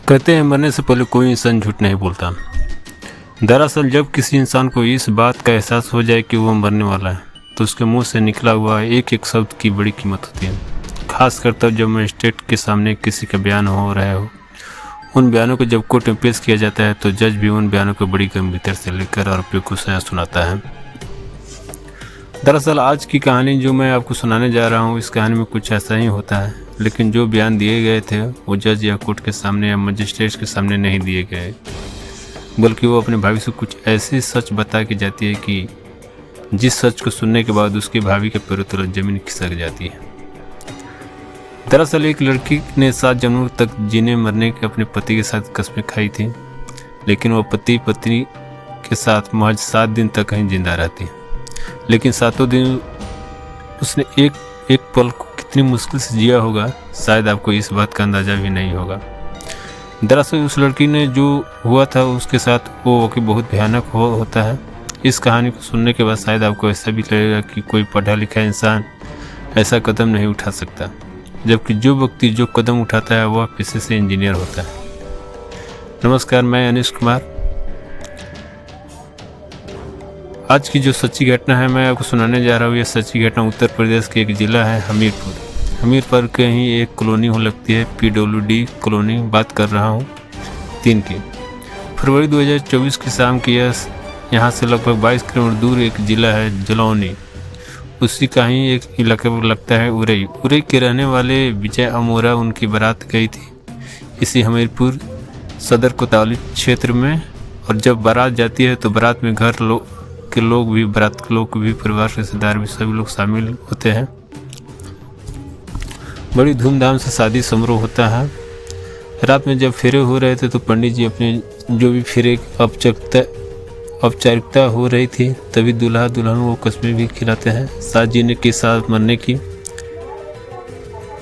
कहते हैं मरने से पहले कोई इंसान झूठ नहीं बोलता। दरअसल जब किसी इंसान को इस बात का एहसास हो जाए कि वो मरने वाला है तो उसके मुंह से निकला हुआ एक एक शब्द की बड़ी कीमत होती है। खासकर तब जब मजिस्ट्रेट के सामने किसी का बयान हो रहा हो। उन बयानों को जब कोर्ट में पेश किया जाता है तो जज भी उन बयानों को बड़ी गंभीरता से लेकर आरोपियों को सजा सुनाता है। दरअसल आज की कहानी जो मैं आपको सुनाने जा रहा हूँ, इस कहानी में कुछ ऐसा ही होता है, लेकिन जो बयान दिए गए थे वो जज या कोर्ट के सामने या मजिस्ट्रेट के सामने नहीं दिए गए, बल्कि वो अपने भाभी से कुछ ऐसी सच बता के जाती है कि जिस सच को सुनने के बाद उसकी भाभी के पैरों तले जमीन खिसक जाती है। दरअसल एक लड़की ने 7 जनवरी तक जीने मरने के अपने पति के साथ कस्में खाई थी, लेकिन वो पति पत्नी के साथ महज 7 दिन तक कहीं जिंदा रहती है। लेकिन 7 दिन उसने एक पल को कितनी मुश्किल से जिया होगा, शायद आपको इस बात का अंदाजा भी नहीं होगा। दरअसल उस लड़की ने जो हुआ था उसके साथ वो वाकई बहुत भयानक होता है। इस कहानी को सुनने के बाद शायद आपको ऐसा भी लगेगा कि कोई पढ़ा लिखा इंसान ऐसा कदम नहीं उठा सकता, जबकि जो व्यक्ति जो कदम उठाता है वह पेशे से इंजीनियर होता है। नमस्कार, मैं अनिश कुमार। आज की जो सच्ची घटना है मैं आपको सुनाने जा रहा हूँ। यह सच्ची घटना उत्तर प्रदेश के एक ज़िला है हमीरपुर के ही एक कॉलोनी हो लगती है, PWD कॉलोनी बात कर रहा हूँ 3 की। फरवरी 2024 की शाम की यहाँ से लगभग 22 किलोमीटर दूर एक ज़िला है जलौनी, उसी का ही एक इलाका लगता है उरई के रहने वाले विजय अमोरा। उनकी बारात गई थी इसी हमीरपुर सदर कोतवाली क्षेत्र में, और जब बारात जाती है तो बारात में घर के लोग भी, परिवार के रिश्तेदार भी, सभी लोग शामिल होते हैं। बड़ी धूमधाम से शादी समारोह होता है। रात में जब फेरे हो रहे थे तो पंडित जी अपने जो भी फेरे औपचारिकता हो रही थी, तभी दूल्हा दुल्हन को कस्में भी खिलाते हैं साथ जीने के साथ मरने की।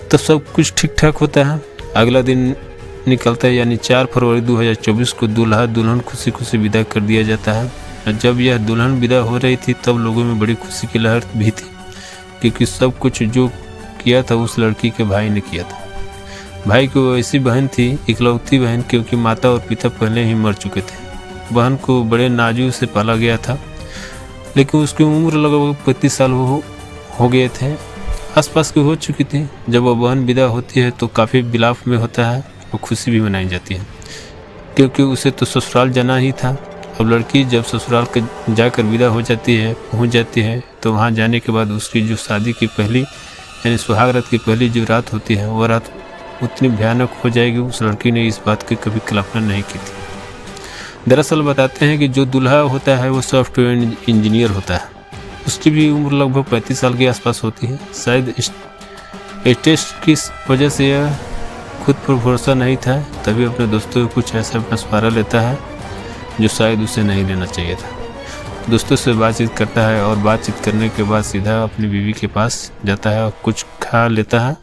तो सब कुछ ठीक ठाक होता है। अगला दिन निकलता है, यानी 4 फरवरी 2024 को दूल्हा दुल्हन खुशी खुशी विदा कर दिया जाता है। जब यह दुल्हन विदा हो रही थी तब लोगों में बड़ी खुशी की लहर भी थी, क्योंकि सब कुछ जो किया था उस लड़की के भाई ने किया था। भाई की वो ऐसी बहन थी, इकलौती बहन, क्योंकि माता और पिता पहले ही मर चुके थे। बहन को बड़े नाजुक से पाला गया था, लेकिन उसकी उम्र लगभग 35 साल हो गए थे, आसपास की हो चुकी थी। जब वह बहन विदा होती है तो काफ़ी विलाप में होता है और खुशी भी मनाई जाती है, क्योंकि उसे तो ससुराल जाना ही था। अब लड़की जब ससुराल के जाकर विदा हो पहुंच जाती है तो वहां जाने के बाद उसकी जो शादी की पहली, यानी सुहाग रात की पहली जो रात होती है, वह रात उतनी भयानक हो जाएगी। उस लड़की ने इस बात की कभी कल्पना नहीं की थी। दरअसल बताते हैं कि जो दूल्हा होता है वो सॉफ्टवेयर इंजीनियर होता है। उसकी भी उम्र लगभग 35 साल के आसपास होती है। शायद इस टेस्ट की वजह से यह खुद पर भरोसा नहीं था, तभी अपने दोस्तों को कुछ ऐसा मशवरा लेता है जो शायद उसे नहीं लेना चाहिए था। दोस्तों से बातचीत करता है और बातचीत करने के बाद सीधा अपनी बीवी के पास जाता है और कुछ खा लेता है।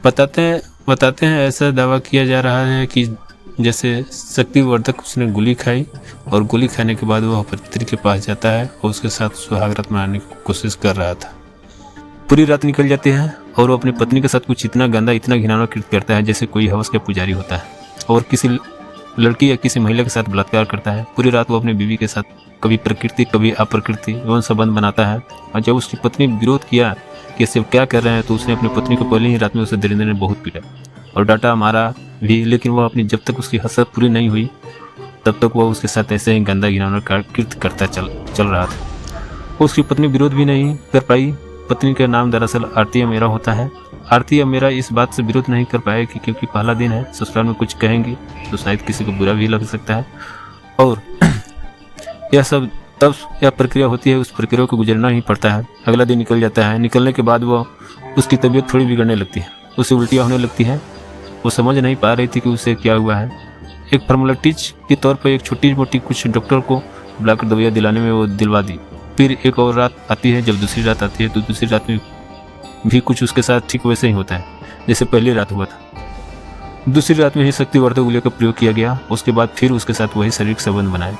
बताते हैं ऐसा दावा किया जा रहा है कि जैसे शक्तिवर्धक उसने गोली खाई, और गोली खाने के बाद वह पत्नी के पास जाता है और उसके साथ सुहाग रात मनाने की कोशिश कर रहा था। पूरी रात निकल जाती है और वो अपनी पत्नी के साथ कुछ इतना गंदा, इतना घिनौना कृत्य करता है जैसे कोई हवस का पुजारी होता है और किसी लड़की या किसी महिला के साथ बलात्कार करता है। पूरी रात वो अपनी बीवी के साथ कभी प्रकृति कभी अप्रकृति यौन संबंध बनाता है। और जब उसकी पत्नी विरोध किया कि इसे क्या कर रहे हैं तो उसने अपनी पत्नी को पहले ही रात में उसे दरिंदे ने बहुत पीटा और डांटा, मारा भी, लेकिन वह अपनी जब तक उसकी हसरत पूरी नहीं हुई तब तक वह उसके साथ ऐसे ही गंदा घिनौना कृत्य करता चल रहा था। उसकी पत्नी विरोध भी नहीं कर पाई। पत्नी का नाम दरअसल आरती अमेरा होता है। आरती अमेरा इस बात से विरोध नहीं कर पाएगी क्योंकि पहला दिन है, ससुराल में कुछ कहेंगी तो शायद किसी को बुरा भी लग सकता है, और यह सब तब यह प्रक्रिया होती है, उस प्रक्रिया को गुजरना ही पड़ता है। अगला दिन निकल जाता है। निकलने के बाद वो उसकी तबीयत थोड़ी बिगड़ने लगती है, उसे उल्टियाँ होने लगती है। वो समझ नहीं पा रही थी कि उसे क्या हुआ है। एक फॉर्मेलिटीज के तौर पर एक छोटी मोटी कुछ डॉक्टर को बुलाकर दवाइयाँ दिलाने में वो दिलवा दी। फिर एक और रात आती है। जब दूसरी रात आती है तो दूसरी रात में भी कुछ उसके साथ ठीक वैसे ही होता है जैसे पहली रात हुआ था। दूसरी रात में ही शक्तिवर्धक गोलियों का प्रयोग किया गया। उसके बाद फिर उसके साथ वही शारीरिक संबंध बनाए।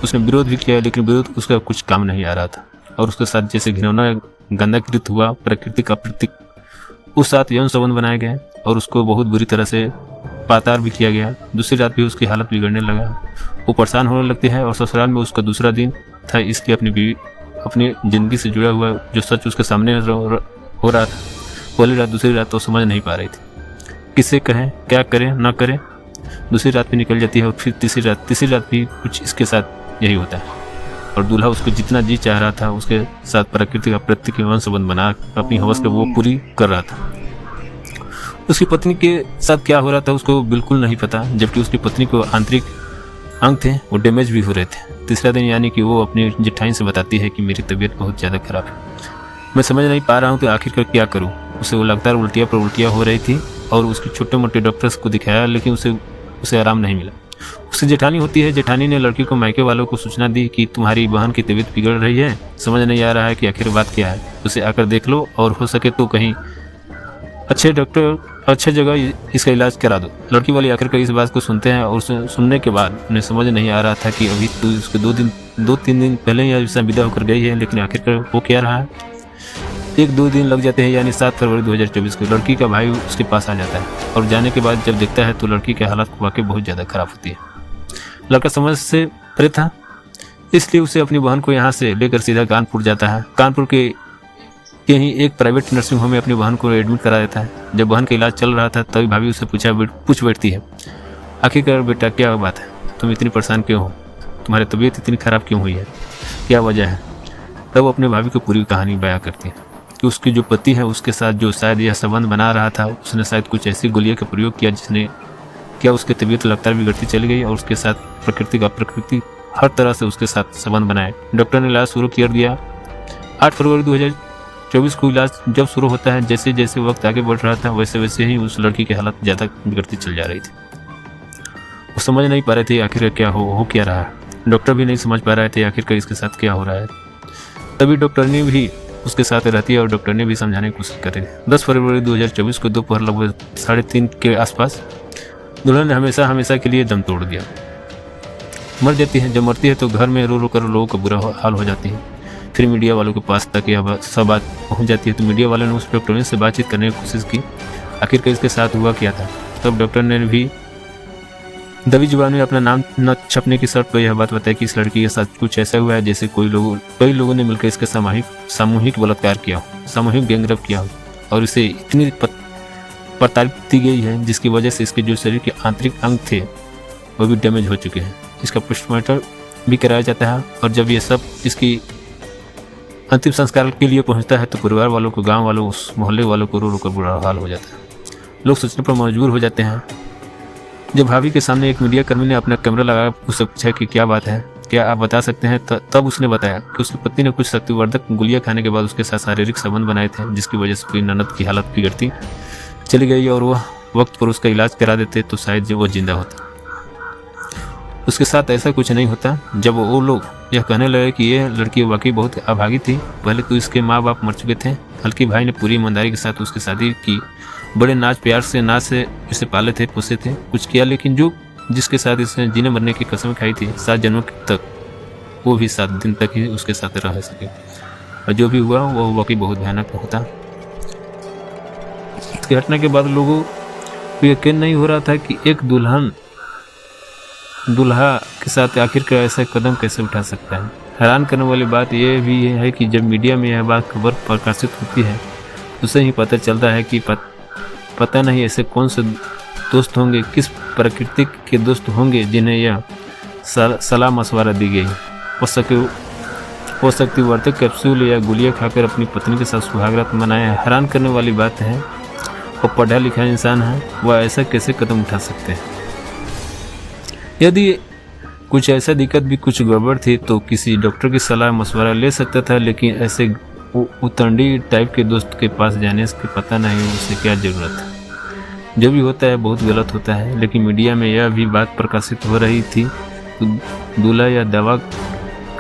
उसने विरोध भी किया, लेकिन विरोध उसका कुछ काम नहीं आ रहा था और उसके साथ जैसे घिनौना गंदा कृत्य हुआ, प्रकृति का प्रतीक, उस साथ यौन संबंध बनाए गए और उसको बहुत बुरी तरह से पातार भी किया गया। दूसरी रात भी उसकी हालत बिगड़ने लगा, वो परेशान होने लगती है और ससुराल में उसका दूसरा दिन था, इसलिए अपनी बीवी अपनी ज़िंदगी से जुड़ा हुआ जो सच उसके सामने हो रहा था, पहली रात दूसरी रात तो समझ नहीं पा रही थी, किसे कहें, क्या करें ना करें। दूसरी रात भी निकल जाती है और फिर तीसरी रात भी कुछ इसके साथ यही होता है। और दूल्हा उसको जितना जी चाह रहा था उसके साथ प्रकृति का प्रत्यक्ष संबंध बना अपनी हवस को वो पूरी कर रहा था। उसकी पत्नी के साथ क्या हो रहा था उसको बिल्कुल नहीं पता, जबकि उसकी पत्नी को आंतरिक अंग थे वो डैमेज भी हो रहे थे। तीसरा दिन यानी कि वो अपनी जेठानी से बताती है कि मेरी तबीयत बहुत ज़्यादा खराब है, मैं समझ नहीं पा रहा हूँ कि आखिरकार क्या करूँ। उसे वो लगातार उल्टियाँ पर उल्टियाँ हो रही थी और उसके छोटे मोटे डॉक्टर्स को दिखाया, लेकिन उसे आराम नहीं मिला। उसकी जेठानी होती है, जेठानी ने लड़की को मायके वालों को सूचना दी कि तुम्हारी बहन की तबीयत बिगड़ रही है, समझ नहीं आ रहा है कि आखिर बात क्या है, उसे आकर देख लो और हो सके तो कहीं अच्छे जगह इसका इलाज करा दो। लड़की वाले आखिरकार इस बात को सुनते हैं और सुनने के बाद उन्हें समझ नहीं आ रहा था कि अभी तो उसके 2-3 दिन पहले ही ऐसा विदा होकर गई है, लेकिन आखिरकार वो क्या रहा है। 1-2 दिन लग जाते हैं, यानी 7 फरवरी 2024 को लड़की का भाई उसके पास आ जाता है और जाने के बाद जब देखता है तो लड़की की हालत वाकई बहुत ज़्यादा खराब होती है। लड़का समझ से परे था, इसलिए उसे अपनी बहन को यहाँ से लेकर सीधा कानपुर जाता है। कानपुर के ही एक प्राइवेट नर्सिंग होम में अपनी बहन को एडमिट करा देता है। जब बहन का इलाज चल रहा था तभी भाभी उसे पूछ बैठती है, आखिरकार बेटा क्या बात है, तुम इतनी परेशान क्यों हो, तुम्हारी तबीयत इतनी ख़राब क्यों हुई है, क्या वजह है। तब वो अपने भाभी को पूरी कहानी बयां करती है कि उसकी जो पति है उसके साथ जो शायद यह संबंध बना रहा था, उसने शायद कुछ ऐसी गोलियों का प्रयोग किया जिसने क्या उसकी तबीयत लगातार बिगड़ती चली गई और उसके साथ प्रकृति हर तरह से उसके साथ संबंध बनाए। डॉक्टर ने इलाज शुरू कर दिया। 8 फरवरी 2024 को इलाज जब शुरू होता है, जैसे जैसे वक्त आगे बढ़ रहा था वैसे वैसे ही उस लड़की की हालत ज़्यादा बिगड़ती चल जा रही थी। वो समझ नहीं पा रहे थे आखिर क्या हो क्या रहा है। डॉक्टर भी नहीं समझ पा रहे थे आखिरकार इसके साथ क्या हो रहा है। तभी डॉक्टर ने भी उसके साथ रहती है और डॉक्टर ने भी समझाने की कोशिश करी। 10 फरवरी 2024 को दोपहर लगभग 3:30 के आसपास दुल्हन ने हमेशा के लिए दम तोड़ दिया, मर जाती है। जब मरती है तो घर में रो कर लोगों का बुरा हाल हो जाती है। फिर मीडिया वालों के पास तक यह सब बात पहुंच जाती है तो मीडिया वालों ने उस डॉक्टर से बातचीत करने की कोशिश की, आखिरकार इसके साथ हुआ क्या था। तब डॉक्टर ने भी दबी जुबान में अपना नाम न छपने की शर्त पर यह बात बताई कि इस लड़की के साथ कुछ ऐसा हुआ है जैसे कई लोगों ने मिलकर इसका सामूहिक बलात्कार किया हो, सामूहिक गैंगरेप किया हो और इसे इतनी प्रताड़ित की गई है जिसकी वजह से इसके जो शरीर के आंतरिक अंग थे वो भी डैमेज हो चुके हैं। इसका पोस्टमार्टम भी कराया जाता है और जब ये सब इसकी अंतिम संस्कार के लिए पहुंचता है तो परिवार वालों को, गांव वालों, उस मोहल्ले वालों को रो कर बुरा हाल हो जाता है। लोग सोचने पर मजबूर हो जाते हैं। जब भाभी के सामने एक मीडिया कर्मी ने अपना कैमरा लगा उससे पूछा कि क्या बात है, क्या आप बता सकते हैं, तब उसने बताया कि उसकी पत्नी ने कुछ शक्तिवर्धक गोलियां खाने के बाद उसके साथ शारीरिक संबंध बनाए थे जिसकी वजह से पूरी ननद की हालत बिगड़ती चली गई और वह वक्त पर उसका इलाज करा देते तो शायद वो जिंदा होता। उसके साथ ऐसा कुछ नहीं होता। जब वो लोग यह कहने लगे कि यह लड़की वाकई बहुत अभागी थी, पहले तो इसके माँ बाप मर चुके थे, हल्की भाई ने पूरी ईमानदारी के साथ उसकी शादी की, बड़े नाच प्यार से इसे पाले थे, पोसे थे, कुछ किया, लेकिन जिसके साथ इसने जीने मरने की कसम खाई थी 7 जन्मों तक, वो भी 7 दिन तक ही उसके साथ रह सके और जो भी हुआ वो वाकई बहुत भयानक होता। इस घटना के बाद लोगों को यकीन नहीं हो रहा था कि एक दूल्हा के साथ आखिरकार ऐसा कदम कैसे उठा सकता है। हैरान करने वाली बात यह भी है कि जब मीडिया में यह बात खबर प्रकाशित होती है उसे ही पता चलता है कि पता नहीं ऐसे कौन से दोस्त होंगे, किस प्रकृति के दोस्त होंगे जिन्हें यह सलाह मशवरा दी गई। वो शक्तिवर्धक कैप्सूल या गोलियां खाकर अपनी पत्नी के साथ सुहागरात मनाए। हैरान करने वाली बात है वो पढ़ा लिखा इंसान है, वह ऐसा कैसे कदम उठा सकते हैं। यदि कुछ ऐसा दिक्कत भी, कुछ गड़बड़ थी तो किसी डॉक्टर की सलाह मशवरा ले सकता था, लेकिन ऐसे उतंडी टाइप के दोस्त के पास जाने से पता नहीं उसे क्या ज़रूरत है। जो भी होता है बहुत गलत होता है, लेकिन मीडिया में यह भी बात प्रकाशित हो रही थी तो दूल्हा या दवा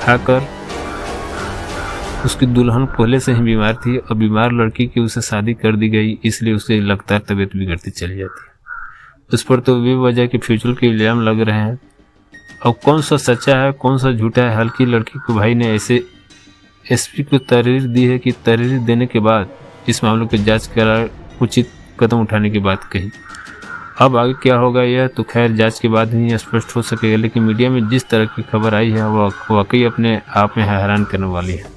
खाकर उसकी दुल्हन पहले से ही बीमार थी और बीमार लड़की की उसे शादी कर दी गई, इसलिए उसकी लगातार तबीयत बिगड़ती चली जाती है। उस पर तो बेवजह के फ्यूचर के इल्जाम लग रहे हैं और कौन सा सच्चा है कौन सा झूठा है। हल्की लड़की को भाई ने ऐसे एसपी को तहरीर दी है कि तहरीर देने के बाद इस मामले की जांच करा उचित कदम उठाने की बात कही। अब आगे क्या होगा यह तो खैर जांच के बाद ही स्पष्ट हो सकेगा, लेकिन मीडिया में जिस तरह की खबर आई है वह वाकई अपने आप में हैरान करने वाली है।